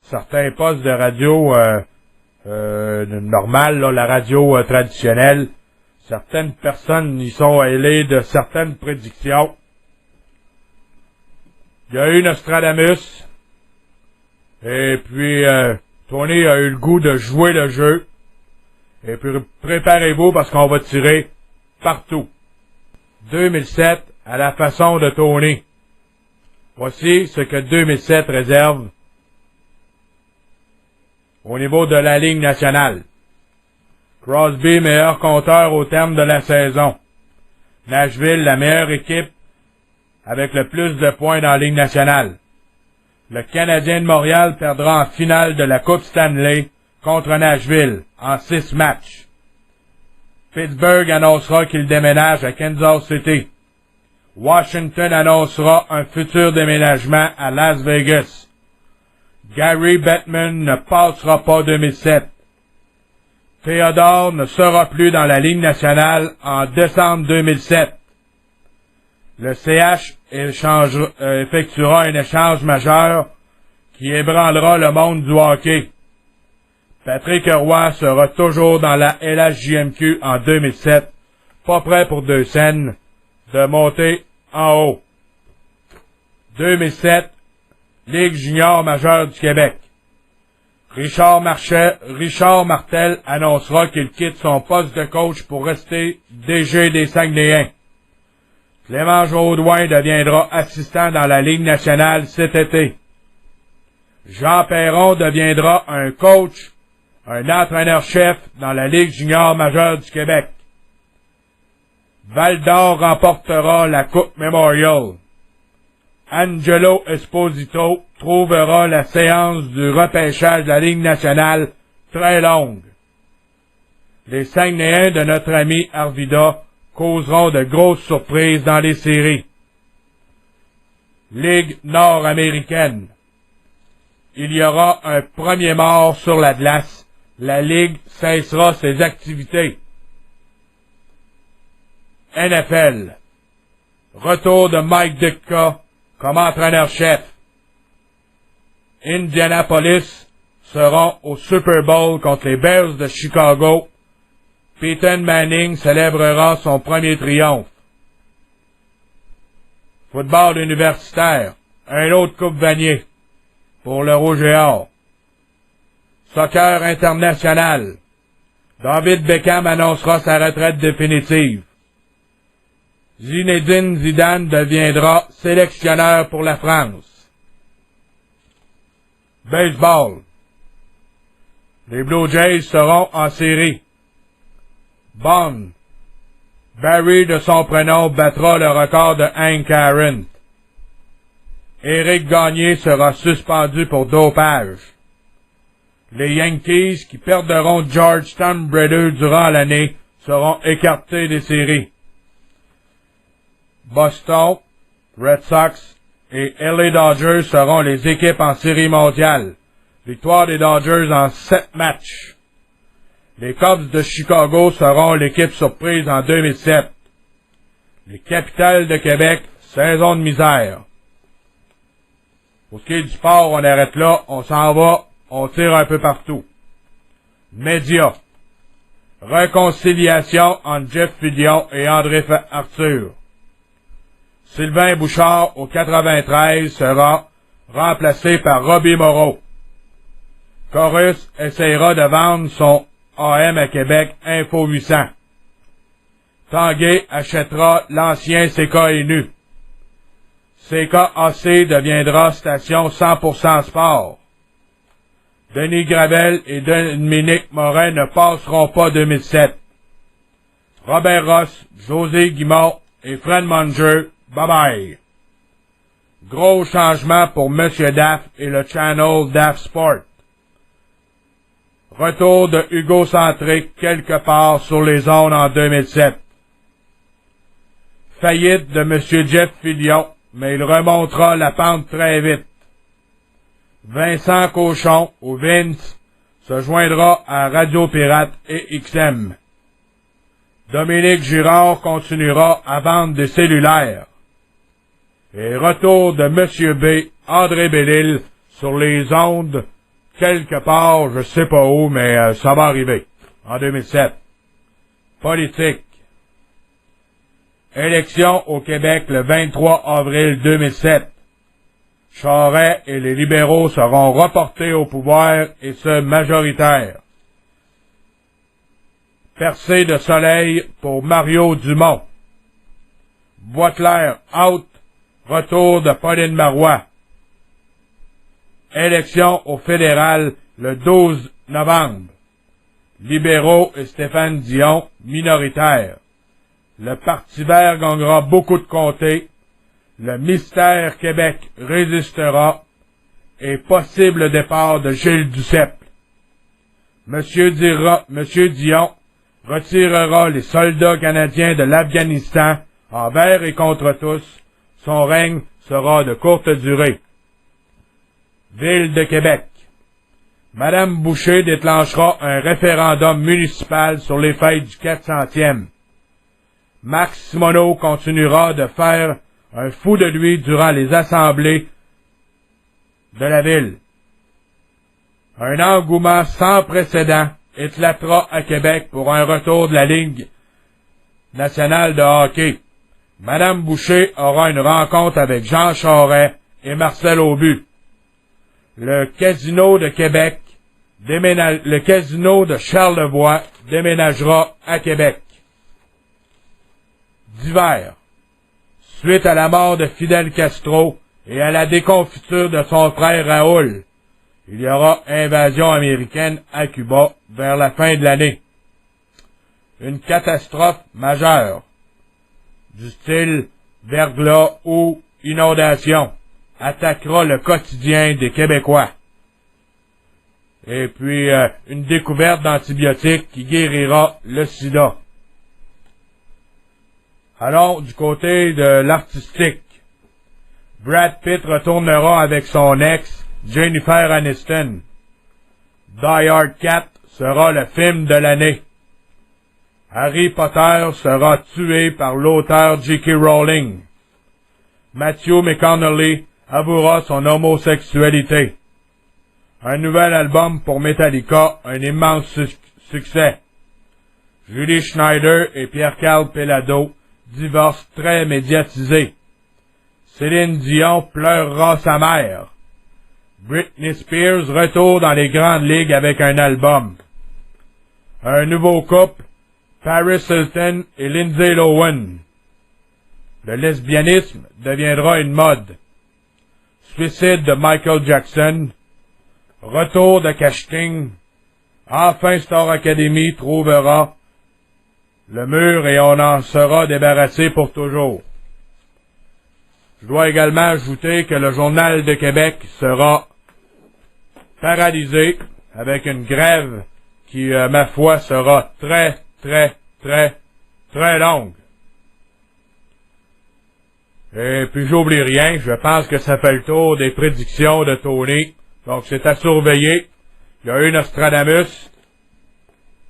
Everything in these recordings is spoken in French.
certains postes de radio normales, là, la radio traditionnelle. Certaines personnes y sont allées de certaines prédictions. Il y a eu Nostradamus. Et puis, Tony a eu le goût de jouer le jeu. Et puis, préparez-vous parce qu'on va tirer partout. 2007 à la façon de Tony. Voici ce que 2007 réserve au niveau de la Ligue nationale. Crosby, meilleur compteur au terme de la saison. Nashville, la meilleure équipe avec le plus de points dans la Ligue nationale. Le Canadien de Montréal perdra en finale de la Coupe Stanley contre Nashville en 6 matchs. Pittsburgh annoncera qu'il déménage à Kansas City. Washington annoncera un futur déménagement à Las Vegas. Gary Bettman ne passera pas 2007. Theodore ne sera plus dans la Ligue nationale en décembre 2007. Le CH effectuera un échange majeur qui ébranlera le monde du hockey. Patrick Roy sera toujours dans la LHJMQ en 2007, pas prêt pour 2 scènes de monter en haut. 2007, Ligue junior majeure du Québec. Richard Martel annoncera qu'il quitte son poste de coach pour rester DG des Saguenayens. Clément Jaudoin deviendra assistant dans la Ligue nationale cet été. Jean Perron deviendra un coach, un entraîneur-chef dans la Ligue junior majeure du Québec. Val-d'Or remportera la Coupe Memorial. Angelo Esposito trouvera la séance du repêchage de la Ligue nationale très longue. Les Saguenayens de notre ami Arvida causeront de grosses surprises dans les séries. Ligue nord-américaine. Il y aura un premier mort sur la glace. La Ligue cessera ses activités. NFL. Retour de Mike Ditka comme entraîneur-chef. Indianapolis seront au Super Bowl contre les Bears de Chicago. Peyton Manning célébrera son premier triomphe. Football universitaire. Un autre coupe Vanier pour le Rouge et Or. Soccer international. David Beckham annoncera sa retraite définitive. Zinedine Zidane deviendra sélectionneur pour la France. Baseball. Les Blue Jays seront en série. Bond. Barry de son prénom battra le record de Hank Aaron. Éric Gagné sera suspendu pour dopage. Les Yankees, qui perdront George Steinbrenner durant l'année, seront écartés des séries. Boston, Red Sox et LA Dodgers seront les équipes en série mondiale. Victoire des Dodgers en 7 matchs. Les Cubs de Chicago seront l'équipe surprise en 2007. Les Capitals de Québec, saison de misère. Pour ce qui est du sport, on arrête là, on s'en va, on tire un peu partout. Médias. Réconciliation entre Jeff Fillion et André Arthur. Sylvain Bouchard, au 93, sera remplacé par Robbie Moreau. Chorus essaiera de vendre son AM à Québec Info 800. Tanguay achètera l'ancien CKNU. CKAC deviendra station 100% sport. Denis Gravel et Dominique Morin ne passeront pas 2007. Robert Ross, José Guimont et Fred Munger, bye bye. Gros changement pour Monsieur Daff et le channel Daff Sport. Retour de Hugo Centric quelque part sur les ondes en 2007. Faillite de Monsieur Jeff Fillion, mais il remontera la pente très vite. Vincent Cochon, ou Vince, se joindra à Radio Pirate et XM. Dominique Girard continuera à vendre des cellulaires. Et retour de Monsieur B, André Bellil, sur les ondes quelque part, je sais pas où, mais ça va arriver, en 2007. Politique. Élection au Québec le 23 avril 2007. Charest et les libéraux seront reportés au pouvoir, et ce majoritaire. Percée de soleil pour Mario Dumont. Boisclair out, retour de Pauline Marois. Élection au fédéral le 12 novembre. Libéraux et Stéphane Dion minoritaires. Le Parti vert gagnera beaucoup de comtés. Le mystère Québec résistera. Et possible départ de Gilles Duceppe. Monsieur Dion retirera les soldats canadiens de l'Afghanistan envers et contre tous. Son règne sera de courte durée. Ville de Québec. Madame Boucher déclenchera un référendum municipal sur les fêtes du 400e. Max Simoneau continuera de faire un fou de lui durant les assemblées de la ville. Un engouement sans précédent éclatera à Québec pour un retour de la Ligue nationale de hockey. Madame Boucher aura une rencontre avec Jean Charest et Marcel Aubu. Le Casino de Québec le Casino de Charlevoix déménagera à Québec. D'hiver. Suite à la mort de Fidel Castro et à la déconfiture de son frère Raoul, il y aura invasion américaine à Cuba vers la fin de l'année. Une catastrophe majeure, du style verglas ou inondation, attaquera le quotidien des Québécois. Et puis, une découverte d'antibiotiques qui guérira le sida. Allons du côté de l'artistique. Brad Pitt retournera avec son ex, Jennifer Aniston. Die Hard 4 sera le film de l'année. Harry Potter sera tué par l'auteur J.K. Rowling. Matthew McConaughey avouera son homosexualité. Un nouvel album pour Metallica, un immense succès. Julie Schneider et Pierre-Carl Pellado, divorce très médiatisé. Céline Dion pleurera sa mère. Britney Spears retourne dans les grandes ligues avec un album. Un nouveau couple, Paris Hilton et Lindsay Lohan. Le lesbianisme deviendra une mode. Suicide de Michael Jackson. Retour de casting. Enfin Star Academy trouvera le mur et on en sera débarrassé pour toujours. Je dois également ajouter que le Journal de Québec sera paralysé avec une grève qui, ma foi, sera très, très, très, très longue. Et puis j'oublie rien, je pense que ça fait le tour des prédictions de Tony. Donc c'est à surveiller. Il y a eu Nostradamus.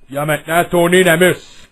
Il y a maintenant Tony Namus.